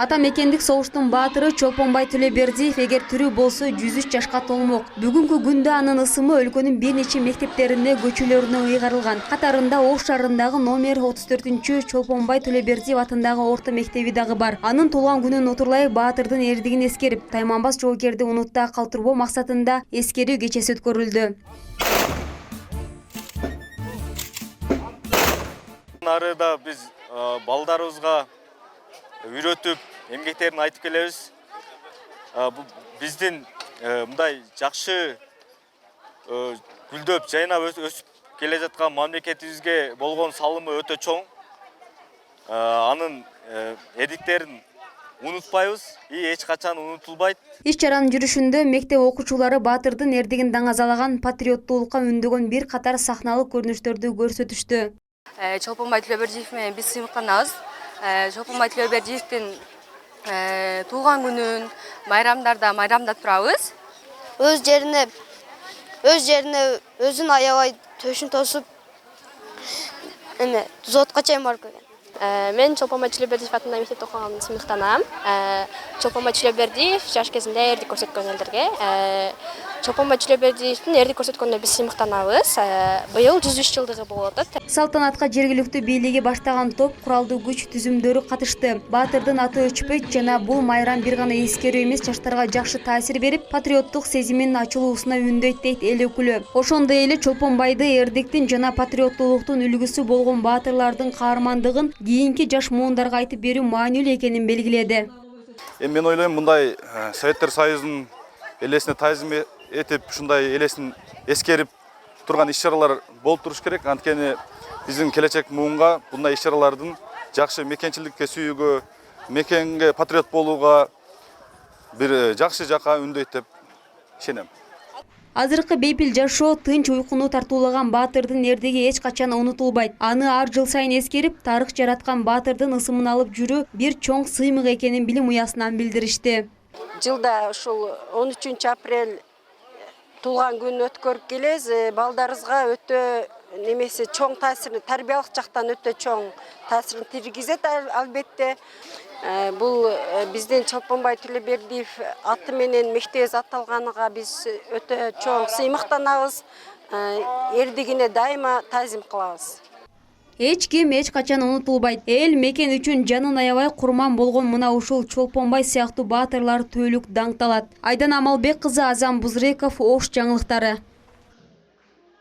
Ата мекендик согуштун баатыры Чолпонбай Төлөбердиев эгер тирүү болсо 103 жашка толмок. Бүгүнкү күндө анын ысымы өлкөнүн бир нече мектептерине көчөлөрүнө ыйгарылган. Катарында Ош шаарындагы номер 34 Чолпонбай Төлөбердиев атындагы орто мектеби дагы бар. Анын туулган күнүн отурлай баатырдын эрдигин эскерип, тайманбас жоокерди унутта калтырбоо максатында эскерүү кечеси өткөрүлдү. Нарыда биз балдарыбызга үйрөтүп, эмгектерин айтып келебиз. Биздин мындай жакшы гүлдөп, жайнап өсүп келе жаткан мамлекетибизге болгон салымы өтө чоң. Анын эрдиктерин унутпайбыз, эч качан унутулбайт. Иш чаранын жүрүшүндө мектеп окуучулары баатырдын эрдигин даңазалаган, патриоттуулукка үндөгөн бир катар сахналык көрүнүштөрдү көрсөтүштү. Чолпонбай Төлөбердиев менен биз сыймыктанабыз. Чолпонбай Төлөбердиевдин туулган күнүн майрамдап турабыз. Өз жерине өзүн аябай төшүн тосуп, зотко чейин барып келген. Мен Чолпонбай Төлөбердиев атында мектепте окуган сыймыктанам. Чолпонбай Төлөбердиев жаш кезинде эрдик көрсөткөн элдерге. Чолпонбай Төлөбердиевдин эрдик көрсөткөнүнө биз сыймыктанабыз. Быйыл 103 жылдыгы болуп атат. Салтанатка жергиликтүү бийлиги баштаган топ, куралдуу күч түзүмдөрү катышты. Баатырдын аты өчпөйт жана бул майрам бир гана эскерүү эмес, жаштарга жакшы таасир берип, патриоттук сезимин ачылуусуна үндөйт дейт эл өкүлү. Ошондой эле Чолпонбайды эрдиктин жана патриоттуулуктун үлгүсү болгон баатырлардын каармандыгын кийинки жаш муундарга айтып берүү маанилүү экенин белгиледи. Мен ойлойм, мындай Советтер Союзунун элесине таазим этип, ушундай элесин эскерип турган иш-чаралар болуп туруш керек. Анткени биздин келечек муунга мындай иш-чаралардын жакшы мекенчиликке сүйүүгө, мекенге патриот болууга бир жакшы жака үндөйт деп ишенем. Азыркы бейпил жашоо, тынч уйкуну тартуулаган баатырдын эрдиги эч качан унутулбайт. Аны ар жыл сайын эскерип, тарых жараткан баатырдын ысымын алып жүрүү бир чоң сыймык экенин билим уясынан билдиришти. Жылда ушул 13 апрель туулган күн өткөрүп келебиз. Балдарыбызга өтө немеси чоң таасирин, тарбиялык жактан өтө чоң таасирин тийгизет албетте. Бул биздин Чолпонбай Төлөбердиев аты менен мектебибиз аталганыга биз өтө чоң сыймыктанабыз. Эрдигине дайыма таазим кылабыз. Эч ким эч качан унутулбайт. Эл мекен үчүн жанын аябай курман болгон мына ушул Чолпонбай сыяктуу баатырлар түбөлүк даңкталат. Айдан Амалбек кызы, Азам Бузреков, Ош жаңылыктары.